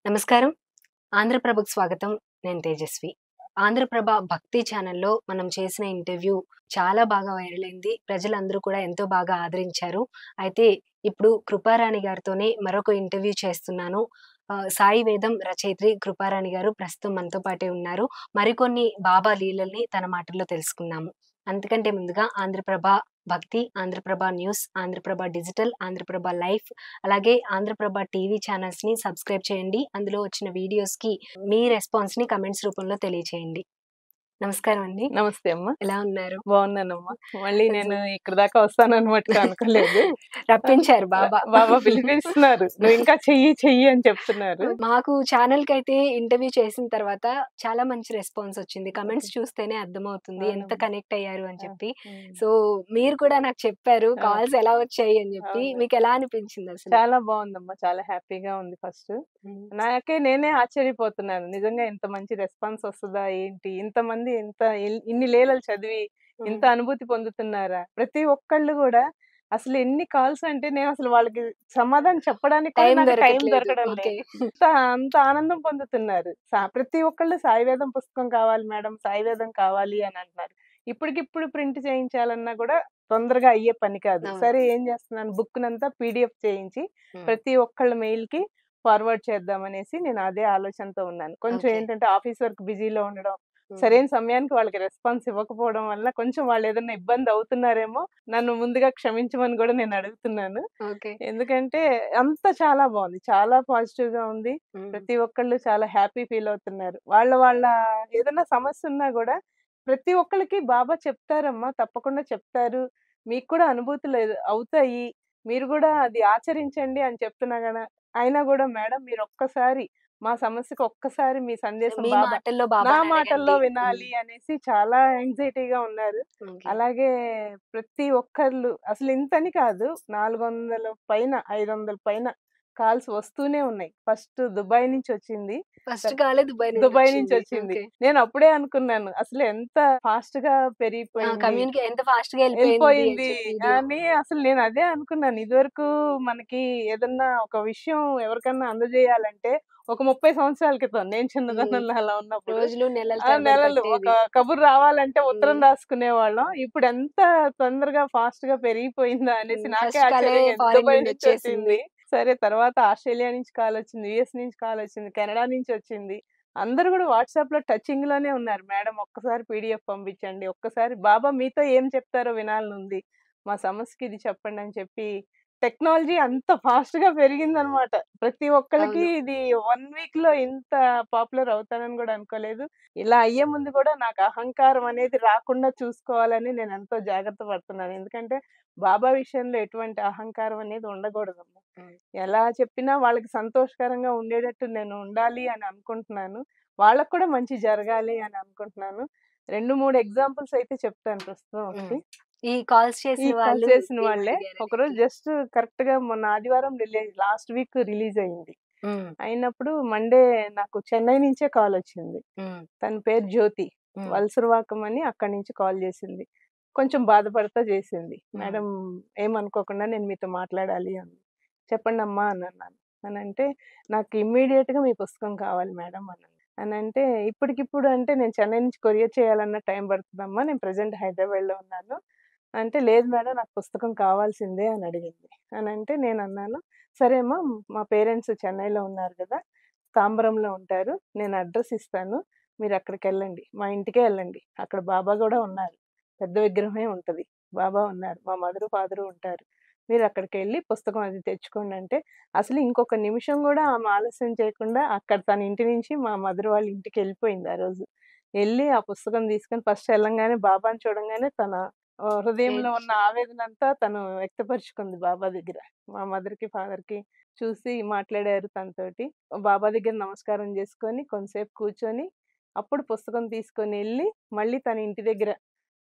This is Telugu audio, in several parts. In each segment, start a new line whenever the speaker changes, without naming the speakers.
నమస్కారం. ఆంధ్రప్రభకు స్వాగతం. నేను తేజస్వి. ఆంధ్రప్రభ భక్తి ఛానెల్‌లో మనం చేసిన ఇంటర్వ్యూ చాలా బాగా వైరల్ అయింది. ప్రజలందరూ కూడా ఎంతో బాగా ఆదరించారు. అయితే ఇప్పుడు కృపారాణి గారితోనే మరొక ఇంటర్వ్యూ చేస్తున్నాను. సాయి వేదం రచయిత్రి కృపారాణి గారు ప్రస్తుతం మనతో పాటే ఉన్నారు. మరికొన్ని బాబా లీలల్ని తన మాటల్లో తెలుసుకుందాము. అంతకంటే ముందుగా ఆంధ్రప్రభ భక్తి, Andhra Prabha news, Andhra Prabha digital, Andhra Prabha life అలాగే ఆంధ్రప్రభ టీవీ ఛానల్స్‌ని సబ్స్క్రైబ్ చేయండి. అందులో వచ్చిన వీడియోస్‌కి మీ రెస్పాన్స్‌ని కామెంట్స్ రూపంలో తెలియచేయండి. నమస్కారం అండి.
నమస్తే అమ్మ.
ఎలా ఉన్నారు?
బాగున్నానమ్మా. మళ్ళీ నేను ఇక్కడి దాకా వస్తానని మట్టుకు అనుకోలేదు.
రప్పించారు బాబా.
బాబా పిలిపిస్తున్నారు. నువ్వు ఇంకా చెయ్యి చెయ్యి అని చెప్తున్నారు.
మాకు ఛానెల్‌కైతే ఇంటర్వ్యూ చేసిన తర్వాత చాలా మంచి రెస్పాన్స్ వచ్చింది. కామెంట్స్ చూస్తేనే అర్థమవుతుంది ఎంత
అవునమ్మా.
కనెక్ట్ అయ్యారు అని చెప్పి.
హ్మ్.
సో, మీరు కూడా నాకు చెప్పారు
ఆ!
కాల్స్ ఎలా వచ్చాయి అని చెప్పి.
అవును.
మీకెలా అనిపించింది అసలు?
చాలా బాగుందమ్మా. చాలా హ్యాపీగా ఉంది ఫస్ట్.
హ్మ్.
నేనే ఆశ్చర్యపోతున్నాను. నిజంగా ఇంత మంచి రెస్పాన్స్ వస్తదా ఏంటి? ఇంతమంది ఇన్ని లీలలు చదివి ఇంత
హ్మ్.
అనుభూతి పొందుతున్నారా? ప్రతి ఒక్కళ్ళు గూడా అసలు ఎన్ని కాల్స్ అంటే నేనసలు వాళ్ళకి సమాధానం చెప్పడానికి కూడా
టైం
నాకు టైం
దొరకట్లేదు.
దొరకడం
ఓకే.
లేదు. అంత ఆనందం పొందుతున్నారు. ప్రతి ఒక్కళ్ళు సాయివేదం పుస్తకం కావాలి మేడం, సాయివేదం కావాలి అని అంటున్నారు. ఇప్పటికిప్పుడు ప్రింట్ చేయించాలన్నా గూడా తొందరగా అయ్యే పని కాదు.
అవును.
సరే ఏం చేస్తున్నాను బుక్‌నంతా పీడీఎఫ్ చేయించి
హ్మ్.
ప్రతి ఒక్కళ్ళ మెయిల్‌కి ఫార్వర్డ్ చేద్దామనేసి నేను అదే ఆలోచనతో ఉన్నాను. కొంచెం
ఓకే.
ఏంటంటే ఆఫీస్ వర్క్ బిజీలో ఉండడం,
హ్మ్.
సరైన సమయానికి వాళ్ళకి రెస్పాన్స్ ఇవ్వకపోవడం వల్ల కొంచెం వాళ్ళేదన్నా ఇబ్బంది అవుతున్నారేమో, నన్ను ముందుగా క్షమించమని గూడా నేను అడుగుతున్నాను.
ఓకే.
ఎందుకంటే అంతా చాలా బావుంది. చాలా పాజిటివ్‌గా ఉంది.
హ్మ్.
ప్రతి ఒక్కళ్ళు చాలా హ్యాపీ ఫీల్ అవుతున్నారు. వాళ్ళ వాళ్ళ ఏదన్నా సమస్యున్నా గూడా ప్రతి ఒక్కళ్ళకి బాబా చెప్తారమ్మా, తప్పకుండా చెప్తారు. మీకు కూడా అనుభూతులు అవుతాయి. మీరు గూడా అది ఆచరించండి అని చెప్తున్నా అయినా గూడా మేడం మీరొక్కసారి మా సమస్యకి ఒక్కసారి మీ సందేశం
మీ
బాబా
మాటల్లో
నా
బాబాని
మాటల్లో
అడగండి. హ్మ్.
వినాలి అనేసి చాలా యాంగ్జైటీగా ఉన్నారు.
ఓకే.
అలాగే ప్రతి ఒక్కళ్ళు అసలు ఇంతని కాదు 400 పైన 500 పైన కాల్స్ వస్తూనే ఉన్నాయి. First Dubai నుంచొచ్చింది.
ఫస్ట్
తర్
కాలే దుబాయ్
దుబాయ్
నుంచొచ్చింది.
నుంచొచ్చింది.
ఓకే.
నేనప్పుడే అనుకున్నాను. అసలు ఎంత ఫాస్ట్‌గా పెరిగిపోయింది.
ఎంత ఫాస్ట్‌గా ఎళ్ళిపోయింది అని
ఎళ్ళిపోయింది
చెప్పి వీడియో.
అని అసలు నేనదే అనుకున్నాను. ఇదివరకు మనకి ఏదన్నా ఒక విషయం ఎవరికన్నా అందజేయాలంటే ఒక 30 సంవత్సరాల క్రితం నేను
హ్మ్.
చిన్నదనంలో అలా ఉన్నప్పుడు
రోజులు, నెలల తరబడి
నెలలు ఒక
పట్టేది.
కబురు రావాలంటే ఉత్తరం
హ్మ్.
రాసుకునేవాళ్ళం. ఇప్పుడెంత తొందరగా ఫాస్ట్‌గా పెరిగిపోయిందా అనేసి
హ్మ్.
నాకే
ఫస్ట్ కాలే
ఆశ్చర్యంగా ఉంది.
ఫారెన్
దుబాయ్
నుండొచ్చేసింది.
నుంచొచ్చింది. సరే తర్వాత ఆస్ట్రేలియా నుంచి కాలొచ్చింది. యూఎస్ నుంచి కాలొచ్చింది. కెనడా నుంచొచ్చింది. అందరూ గూడా వాట్సాప్‌లో టచింగ్‌లోనే ఉన్నారు. మేడం ఒక్కసారి పీడీఎఫ్ పంపించండి. ఒక్కసారి బాబా మీతో ఏం చెప్తారో వినాలనుంది. మా సమస్యకి ఇది చెప్పండి అని చెప్పి టెక్నాలజీ అంత ఫాస్ట్‌గా పెరిగిందనమాట. ప్రతి ఒక్కళ్ళకి
అవును.
ఇది 1 వీక్‌లో ఇంత పాపులర్ అవుతానని గూడా అనుకోలేదు. ఇలా అయ్యే ముందు గూడా నాకు అహంకారం అనేది రాకుండా చూసుకోవాలని నేనెంతో జాగ్రత్త పడుతున్నాను. ఎందుకంటే బాబా విషయంలో ఎటువంటి అహంకారం అనేది ఉండకూడదమ్మా.
హ్మ్.
ఎలా చెప్పినా వాళ్ళకి సంతోషకరంగా ఉండేటట్టు నేను ఉండాలి అని అనుకుంటున్నాను. వాళ్ళకి కూడా మంచి జరగాలి అని అనుకుంటున్నాను. 2, 3 ఎగ్జాంపుల్స్ అయితే చెప్తాను ప్రస్తుతం
హ్మ్.
ఒకటి.
ఈ కాల్స్
ఈ
చేసిన
కాల్
వాళ్ళు
చేసిన వాళ్ళే. ఒకరోజు
ఏమడిగారనేది?
జస్ట్ కరెక్ట్‌గా మొన్న ఆదివారం లాస్ట్ వీక్ రిలీజ్ అయింది.
హ్మ్.
అయినప్పుడు మండే నాకు చెన్నై నుంచే కాలొచ్చింది.
హ్మ్.
తన పేరు జ్యోతి.
హ్మ్.
వలసరవాకం అని అక్కడి నుంచి కాల్ జేసింది. కొంచెం బాధపడతా జేసింది.
హ్మ్.
మేడం ఏమనుకోకుండా నేను మీతో మాట్లాడాలి అంది. చెప్పండమ్మా అనన్నాను. అనంటే నాకు ఇమ్మీడియేట్‌గా మీ పుస్తకం కావాలి మేడం అనంది. అనంటే ఇప్పటికిప్పుడు అంటే నేను చెన్నై నుంచి కొరియర్ చేయాలన్నా టైం పడతదమ్మా. నేను ప్రెజెంట్ హైదరాబాద్‌లో ఉన్నాను. అంటే లేదు మేడం నాకు పుస్తకం కావాల్సిందే అని అడిగింది. అనంటే నేనన్నాను, సరే అమ్మా మా పేరెంట్స్ చెన్నైలో ఉన్నారు గదా! తాంబరంలో ఉంటారు. నేను అడ్రెస్ ఇస్తాను. మీరక్కడికెళ్ళండి. మా ఇంటికే ఎళ్ళండి. అక్కడ బాబా గూడా ఉన్నారు. పెద్ద విగ్రహమే ఉంటది. బాబా ఉన్నారు. మా మదరు, ఫాదరు ఉంటారు. మీరక్కడికెళ్ళి పుస్తకం అది తెచ్చుకోండంటే, అసలు ఇంకొక నిమిషం గూడా ఆమె ఆలస్యం చేయకుండా అక్కడ తన ఇంటి నుంచి మా మదర్ వాళ్ళ ఇంటికెళ్ళిపోయింది ఆ రోజు. ఎళ్లి ఆ పుస్తకం తీసుకొని ఫస్ట్ ఎళ్ళంగానే బాబాని చూడంగానే తన హృదయంలో ఉన్న
ఏడ్చి
ఆవేదనంతా తను వ్యక్తపరుచుకుంది బాబా దగ్గర. మా మదర్‌కి, ఫాదర్‌కి చూసి మాట్లాడారు తనతోటి. బాబా దగ్గర నమస్కారం జేసుకొని, కొంతసేపు కూర్చొని, అప్పుడు పుస్తకం తీసుకొనెళ్ళి, మళ్ళీ తన ఇంటి దగ్గర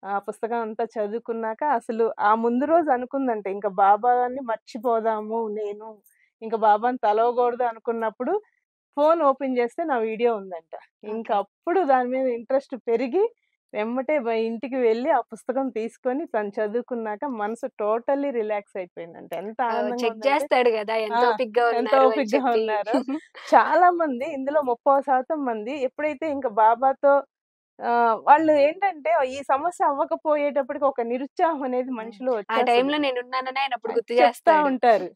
ఆ పుస్తకం అంతా చదువుకున్నాక అసలు ఆ ముందు రోజు అనుకుందంట, ఇంక బాబాని మర్చిపోదాము నేను, ఇంక బాబాని తలవగూడదు అనుకున్నప్పుడు ఫోన్ ఓపెన్ జేస్తే నా వీడియో ఉందంట. ఇంక
ఓకే.
అప్పుడు దాని మీద ఇంట్రెస్ట్ పెరిగి, వెమ్మటే ఇంటికి వెళ్ళి ఆ పుస్తకం తీసుకొని తను చదువుకున్నాక మనసు టోటల్లీ రిలాక్స్ అయిపోయిందంట. ఎంత ఆనందంగా
చెక్
ఉందంటే
చేస్తాడు గదా!
ఆ!
ఎంత ఓపికగా
ఎంత
ఉన్నారు అని
ఓపికగా
చెప్పి.
ఉన్నారో. చాలా మంది ఇందులో 30% మంది ఎప్పుడైతే ఇంక బాబాతో వాళ్ళు ఏంటంటే ఈ సమస్య అవ్వకపోయేటప్పటికి ఒక నిరుత్సాహం అనేది
హ్మ్.
మనిషిలో
ఆ
వచ్చేస్తది.
టైంలో నేనున్నానని ఆయన అప్పుడు గుర్తు
చెప్తా
చేస్తాడు.
ఉంటారు.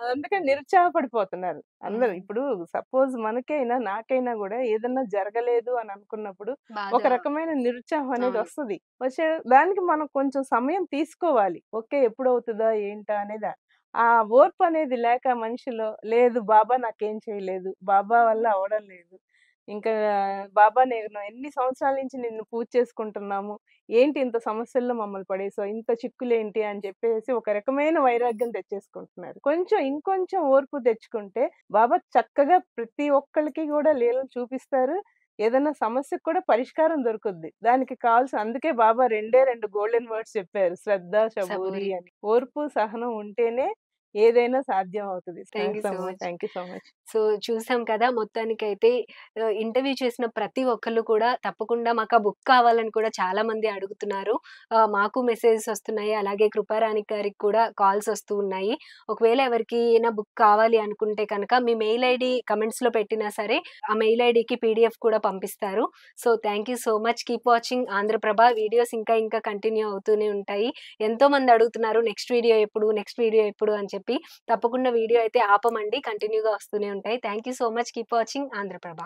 అందుకని నిరుత్సాహపడిపోతున్నారు అందరూ.
హ్మ్.
ఇప్పుడు సపోజ్ మనకైనా, నాకైనా గూడా ఏదన్నా జరగలేదు అని అనుకున్నప్పుడు
బాధ.
ఒక రకమైన నిరుత్సాహం అనేది
అవును.
వస్తది. వచ్చే దానికి మనం కొంచెం సమయం తీసుకోవాలి. ఓకే. ఎప్పుడవుతదా? ఏంటా? అనేది ఆ ఓర్పు అనేది లేక మనిషిలో లేదు బాబా నాకేం చేయలేదు. బాబా వల్ల అవ్వడం లేదు. ఇంకా బాబా నేను ఎన్ని సంవత్సరాల నుంచి నిన్ను పూజ చేసుకుంటున్నాము. ఏంటి ఇంత సమస్యల్లో మమ్మల్ని పడేసావు? ఇంత చిక్కులేంటి అని చెప్పేసి ఒక రకమైన వైరాగ్యం తెచ్చేసుకుంటున్నారు. ఇంకొంచెం ఓర్పు తెచ్చుకుంటే బాబా చక్కగా ప్రతి ఒక్కళ్ళకి గూడా లీలలు చూపిస్తారు. ఏదన్నా సమస్యకు కూడా పరిష్కారం దొరుకుద్ది. దానికి కావాల్సిన అందుకే బాబా 2 గోల్డెన్ వర్డ్స్ చెప్పారు. శ్రద్ధ, శబూరి
సబూరి.
అని. ఓర్పు, సహనం ఉంటేనే ఏదైనా సాధ్యం అవుతది.
Thank you so much.
Thank you so much.
So, చూసాం కదా! మొత్తానికైతే ఇంటర్వ్యూ చేసిన ప్రతి ఒక్కళ్ళు కూడా తప్పకుండా మాకా బుక్ కావాలని కూడా చాలామంది అడుగుతున్నారు. మాకు మెసేజెస్ ఒస్తున్నాయి. అలాగే కృపారాణి గారికి కూడా కాల్స్ ఒస్తూ ఉన్నాయి. ఒకవేళ ఎవరికైనా బుక్ కావాలి అనుకుంటే కనుక మీ మెయిల్ ఐడీ కమెంట్స్‌లో పెట్టినా సరే, ఆ మెయిల్ ఐడీకి పీడీఎఫ్ కూడా పంపిస్తారు. So, thank you so much. Keep watching Andhra Prabha. Videos ఇంకా ఇంకా కంటిన్యూ అవుతూనే ఉంటాయి. ఎంతోమంది అడుగుతున్నారు నెక్స్ట్ వీడియో ఎప్పుడు? నెక్స్ట్ వీడియో ఎప్పుడు? అని చెప్పి. తప్పకుండా వీడియో అయితే ఆపమండి. కంటిన్యూగా వస్తూనే ఉంటాయి. Thank you so much. Keep watching Andhraprabha.